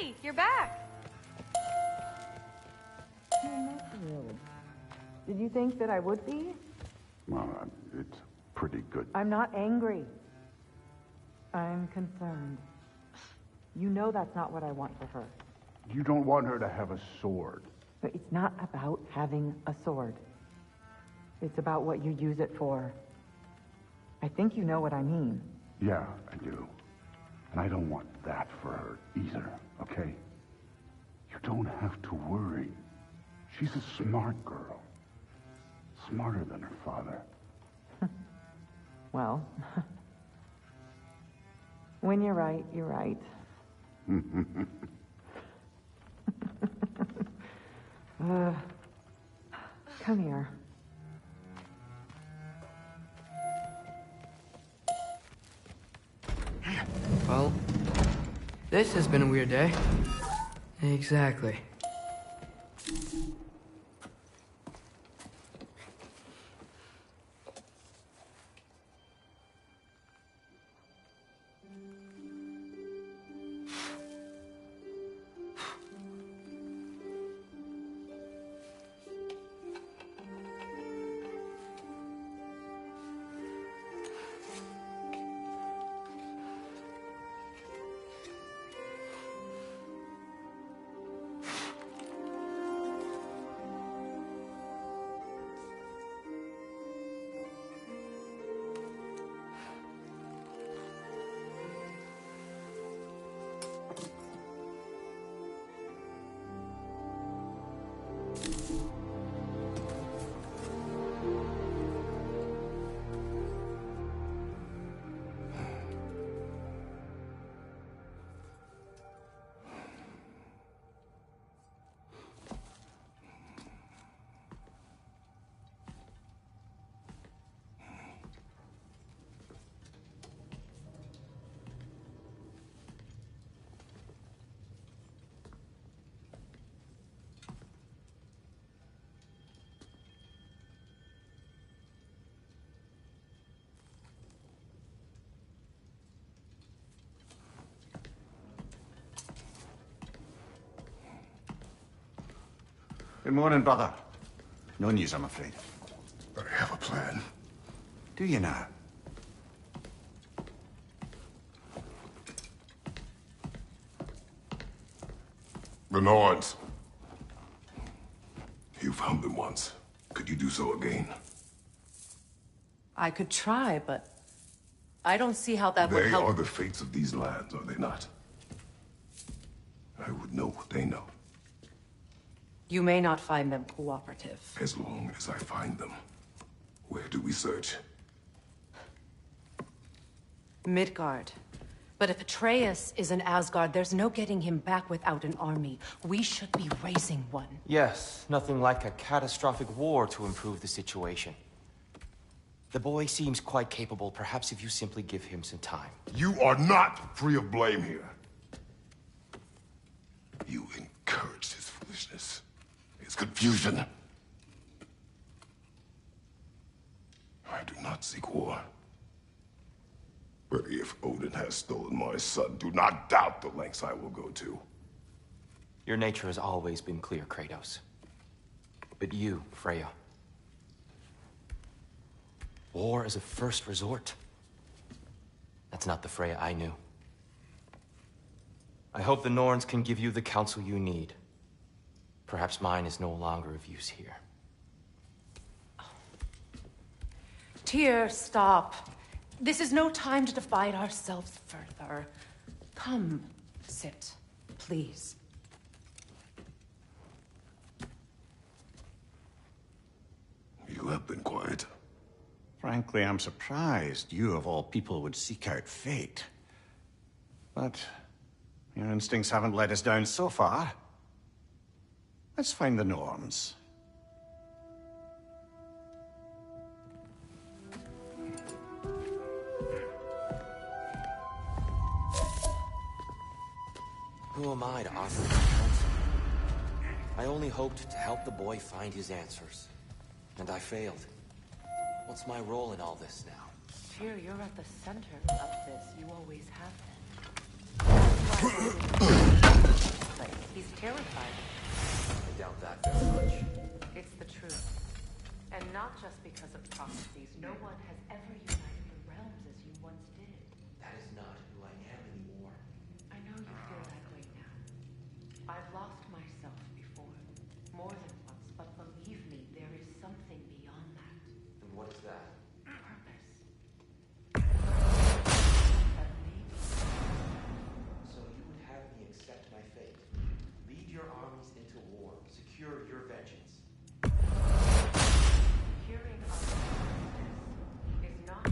Hey, you're back. I'm not thrilled. Did you think that I would be? Well, it's pretty good. I'm not angry. I'm concerned. You know that's not what I want for her. You don't want her to have a sword. But it's not about having a sword. It's about what you use it for. I think you know what I mean. Yeah, I do. And I don't want that for her either, okay? You don't have to worry. She's a smart girl. Smarter than her father. Well, when you're right, you're right. Come here. Well, this has been a weird day. Exactly. Good morning, brother. No news, I'm afraid. But I have a plan. Do you now? The Norns. You found them once. Could you do so again? I could try, but I don't see how that would They help. are the fates of these lands, are they not? I would know what they know. You may not find them cooperative. As long as I find them. Where do we search? Midgard. But if Atreus is in Asgard, there's no getting him back without an army. We should be raising one. Yes, nothing like a catastrophic war to improve the situation. The boy seems quite capable. Perhaps if you simply give him some time. You are not free of blame here. You encouraged his foolishness. His confusion. I do not seek war. But if Odin has stolen my son, do not doubt the lengths I will go to. Your nature has always been clear, Kratos. But you, Freya. War is a first resort. That's not the Freya I knew. I hope the Norns can give you the counsel you need. Perhaps mine is no longer of use here. Tyr, stop. This is no time to divide ourselves further. Come, sit, please. You have been quiet. Frankly, I'm surprised you, of all people, would seek out fate. But your instincts haven't let us down so far. Let's find the Norns. Who am I to offer my counsel? I only hoped to help the boy find his answers. And I failed. What's my role in all this now? Tyr, you're at the center of this. You always have been. terrified. I doubt that very much. It's the truth. And not just because of prophecies. No one has ever united the realms as you once did. That is not who I am anymore. I know you feel that way now. I've lost myself before. More than once, but believe me, there is something beyond that. And what is that? Purpose. That maybe. So you would have me accept my fate, lead your armies into war, secure your vengeance. Hearing of this is not.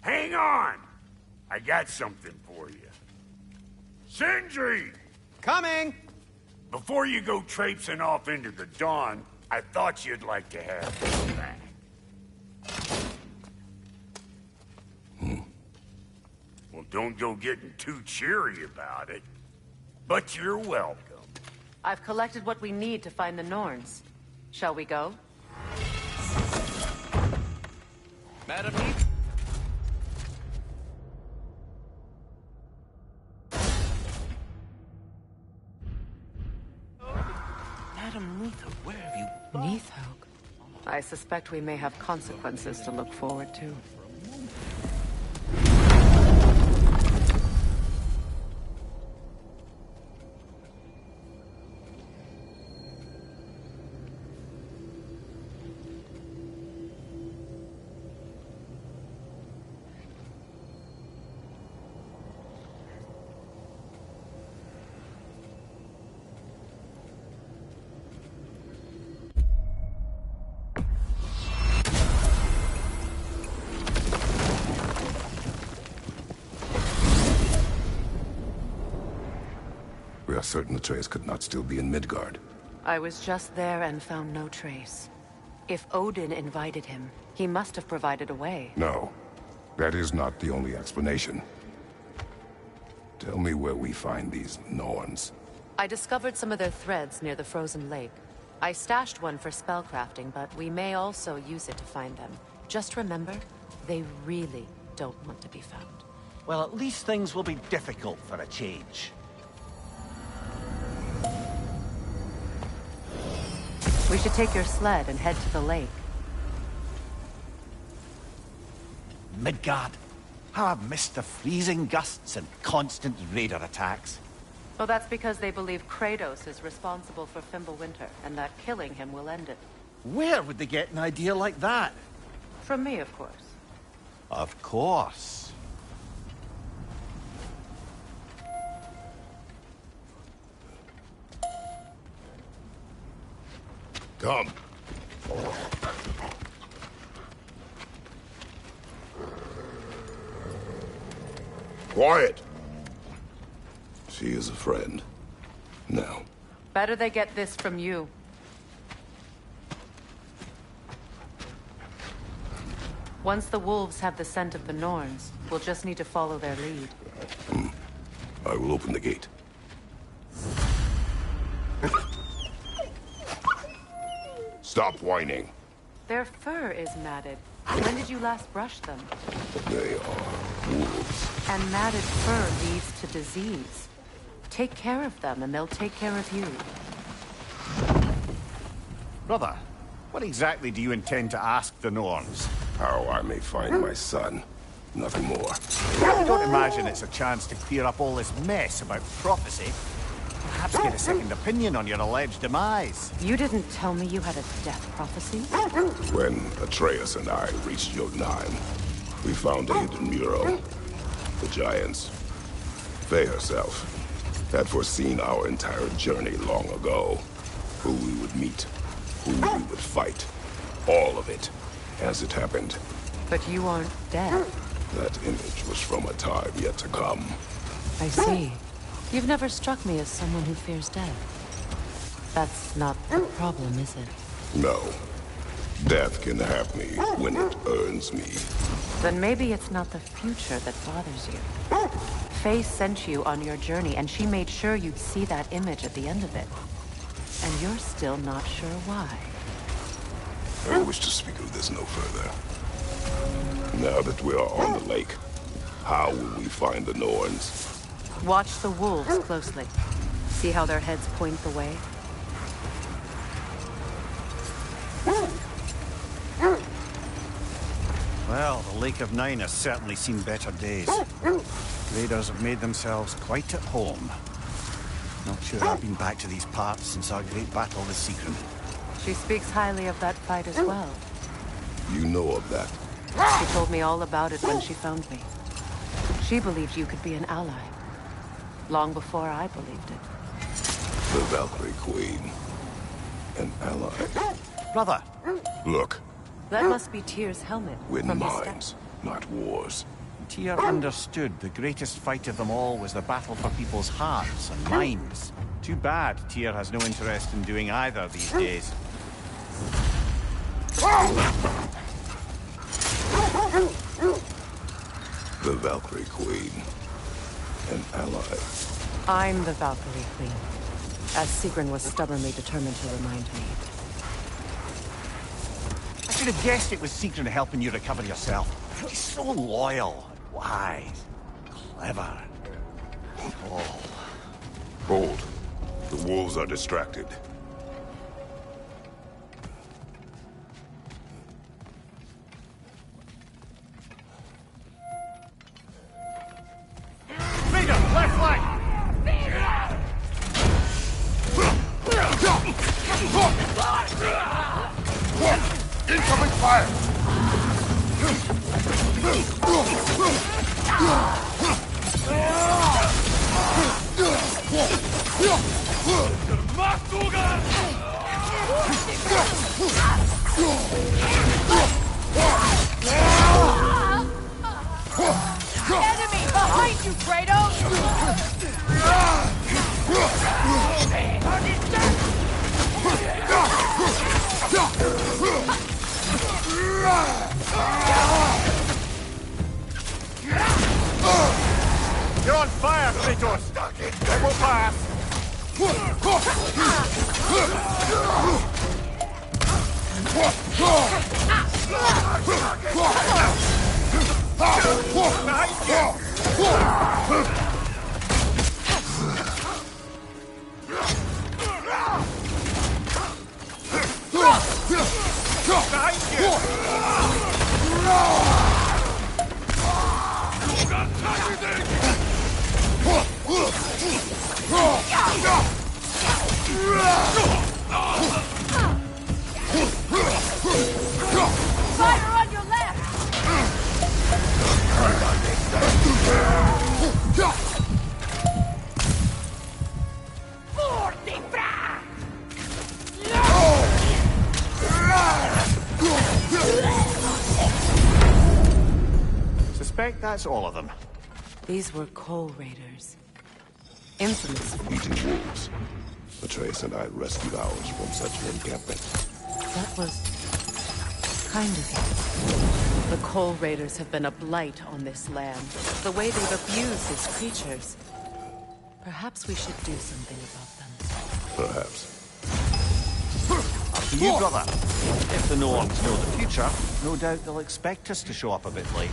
Hang on! I got something for you. Sindri! Coming! Before you go traipsing off into the dawn, I thought you'd like to have this back. Well, don't go getting too cheery about it. But you're welcome. I've collected what we need to find the Norns. Shall we go? Madam Madam Neither, where have you... Neathhogue. I suspect we may have consequences to look forward to. We are certain Atreus could not still be in Midgard. I was just there and found no trace. If Odin invited him, he must have provided a way. No, that is not the only explanation. Tell me where we find these Norns. I discovered some of their threads near the frozen lake. I stashed one for spellcrafting, but we may also use it to find them. Just remember, they really don't want to be found. Well, at least things will be difficult for a change. We should take your sled and head to the lake. Midgard. How I've missed the freezing gusts and constant raider attacks. Well, that's because they believe Kratos is responsible for Fimbulwinter, and that killing him will end it. Where would they get an idea like that? From me, of course. Of course. Come. Quiet. She is a friend. Now. Better they get this from you. Once the wolves have the scent of the Norns, we'll just need to follow their lead. I will open the gate. Stop whining. Their fur is matted. When did you last brush them? They are wolves. And matted fur leads to disease. Take care of them, and they'll take care of you. Brother, what exactly do you intend to ask the Norns? How I may find my son. Nothing more. I don't imagine it's a chance to clear up all this mess about prophecy. Perhaps get a second opinion on your alleged demise. You didn't tell me you had a death prophecy? When Atreus and I reached Jotunheim, we found a hidden mural. The giants, Faye herself, had foreseen our entire journey long ago. Who we would meet, who we would fight. All of it, as it happened. But you aren't dead. That image was from a time yet to come. I see. You've never struck me as someone who fears death. That's not the problem, is it? No. Death can have me when it earns me. Then maybe it's not the future that bothers you. Faye sent you on your journey, and she made sure you'd see that image at the end of it. And you're still not sure why. I wish to speak of this no further. Now that we are on the lake, how will we find the Norns? Watch the wolves closely. See how their heads point the way? Well, the Lake of Nine has certainly seen better days. Raiders have made themselves quite at home. Not sure I've been back to these parts since our great battle with Secret. She speaks highly of that fight as well. You know of that? She told me all about it when she found me. She believed you could be an ally. Long before I believed it. The Valkyrie Queen. An ally. Brother! Look, That must be Tyr's helmet. win from his minds, not wars. Tyr understood the greatest fight of them all was the battle for people's hearts and minds. Too bad Tyr has no interest in doing either these days. The Valkyrie Queen. An ally. I'm the Valkyrie Queen, as Sigrun was stubbornly determined to remind me. I should have guessed it was Secret helping you recover yourself. He's so loyal, and wise, clever. Oh. Hold. The wolves are distracted. Raider, left flank! Incoming fire! Enemy behind you, Kratos! You're on fire, Kratos! It will pass! Fire on your left! Suspect that's all of them. These were Coal Raiders. Infamous. Eating wolves. Atreus and I rescued ours from such an encampment. That was kind of you. The Coal Raiders have been a blight on this land. The way they've abused its creatures. Perhaps we should do something about them. Perhaps. Up to you, brother. If the Norns know the future, no doubt they'll expect us to show up a bit late.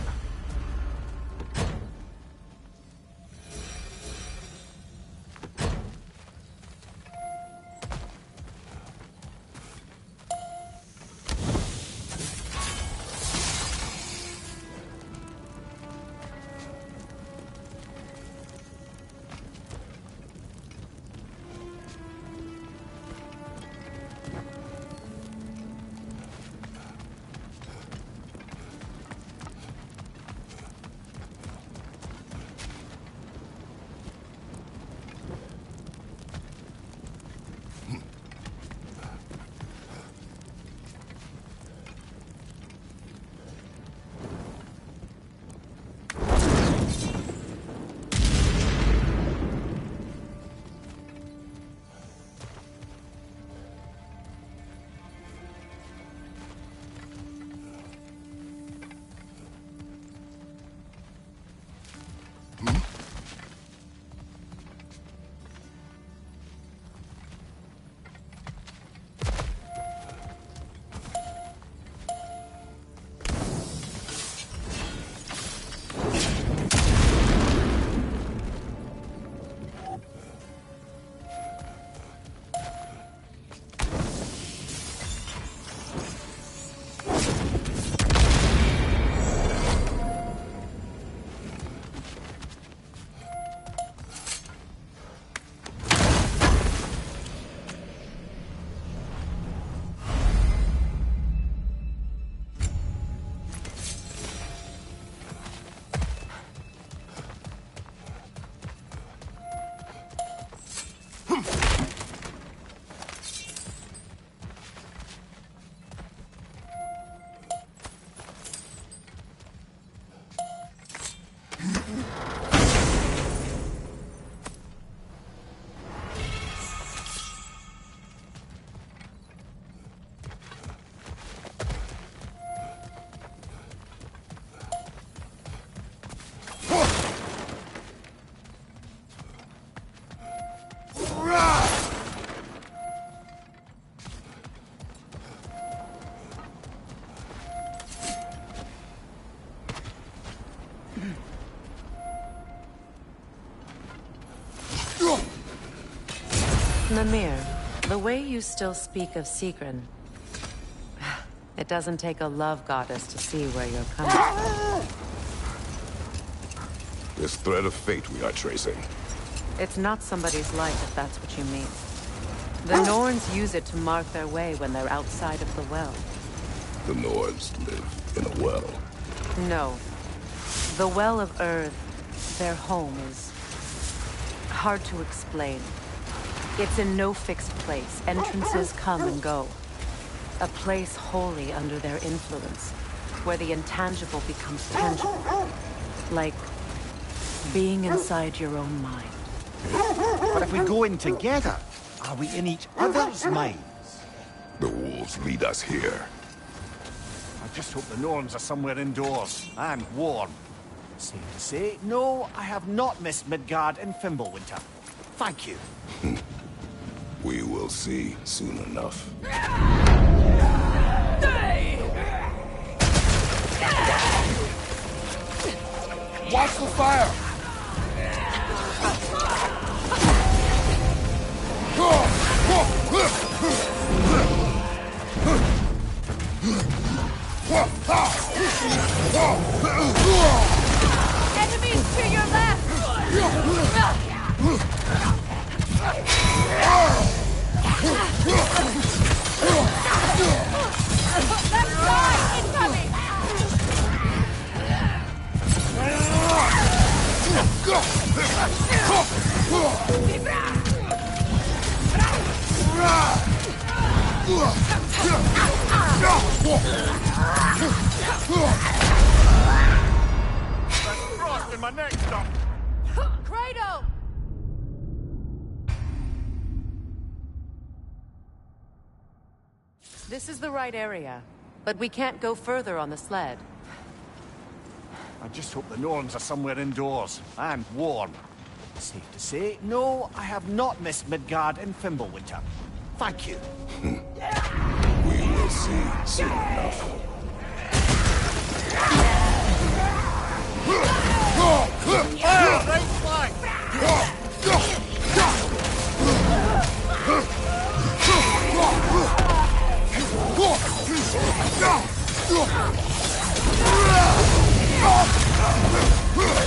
Mimir, the way you still speak of Sigrun, it doesn't take a love goddess to see where you're coming from. This thread of fate we are tracing. It's not somebody's life, if that's what you mean. The Norns use it to mark their way when they're outside of the well. The Nords live in a well. No. The Well of Earth, their home, is hard to explain. It's in no fixed place. Entrances come and go. A place wholly under their influence, where the intangible becomes tangible. Like being inside your own mind. But if we go in together, are we in each other's minds? The wolves lead us here. I just hope the Norns are somewhere indoors and warm. Safe to say, no, I have not missed Midgard in Fimbulwinter. Thank you. We will see soon enough. Watch the fire! Enemies to your left! Left side! Incoming! Frost in my neck, stop! Kratos! This is the right area, but we can't go further on the sled. I just hope the Norns are somewhere indoors and warm. Safe to say, no, I have not missed Midgard in Fimbulwinter. Thank you. We will see soon enough. Right flank!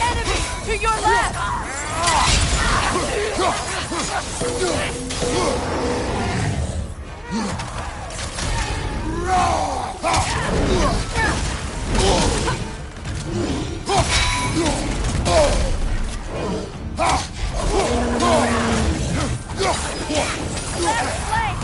Enemy to your left! Left flank!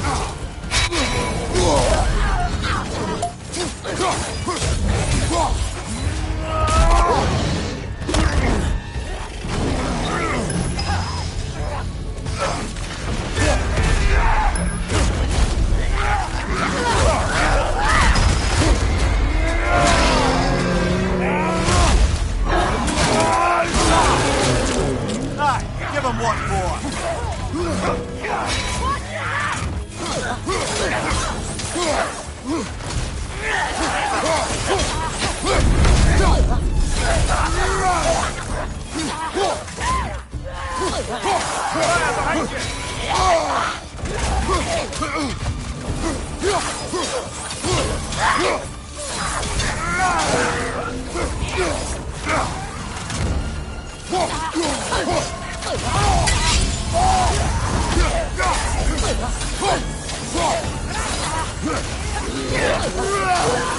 Aye, give him one more.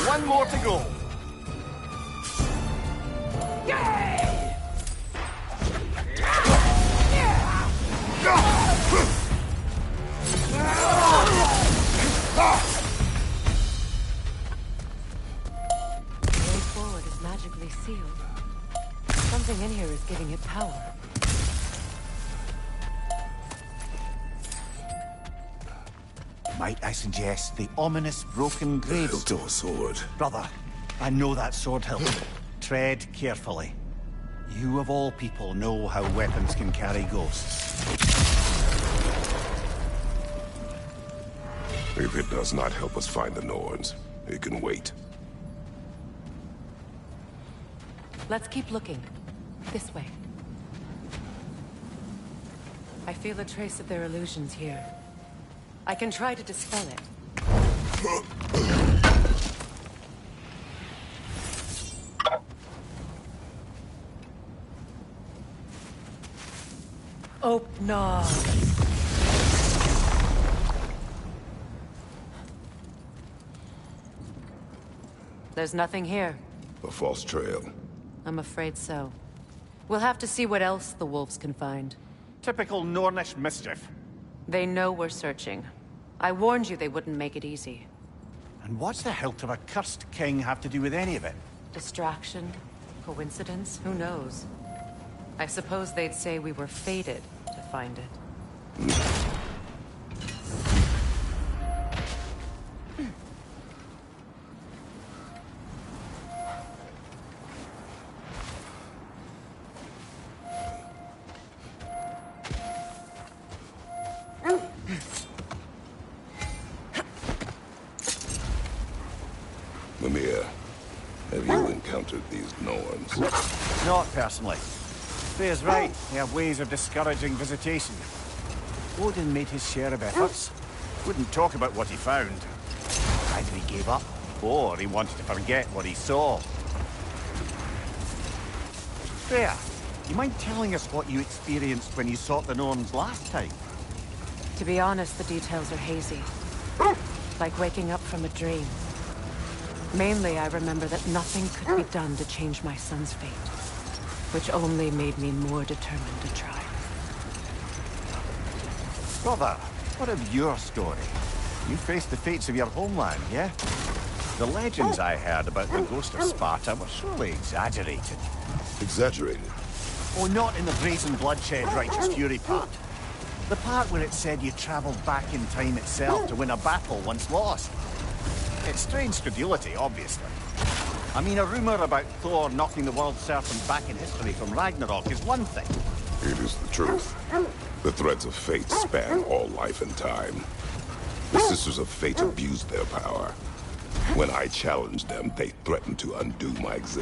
One more to go. The way forward is magically sealed. Something in here is giving it power. Might I suggest the ominous broken The hilt gravestone? of a sword. Brother, I know that sword hilt. Tread carefully. You of all people know how weapons can carry ghosts. If it does not help us find the Norns, it can wait. Let's keep looking. This way. I feel a trace of their illusions here. I can try to dispel it. Open. There's nothing here. A false trail. I'm afraid so. We'll have to see what else the wolves can find. Typical Nornish mischief. They know we're searching. I warned you they wouldn't make it easy. And what's the hilt of a cursed king have to do with any of it? Distraction? Coincidence? Who knows? I suppose they'd say we were fated to find it. Mimir, have you encountered these Norns? Not personally. Freya's right. They have ways of discouraging visitation. Odin made his share of efforts. Wouldn't talk about what he found. Either he gave up, or he wanted to forget what he saw. Freya, you mind telling us what you experienced when you sought the Norns last time? To be honest, the details are hazy. Like waking up from a dream. Mainly, I remember that nothing could be done to change my son's fate. Which only made me more determined to try. Brother, what of your story? You faced the fates of your homeland, yeah? The legends I heard about the ghost of Sparta were surely exaggerated. Exaggerated? Oh, not in the brazen bloodshed righteous fury part. The part where it said you travelled back in time itself to win a battle once lost. It's strange credulity, obviously. I mean, a rumour about Thor knocking the world serpent back in history from Ragnarok is one thing. It is the truth. The threads of fate span all life and time. The Sisters of Fate abused their power. When I challenged them, they threatened to undo my existence.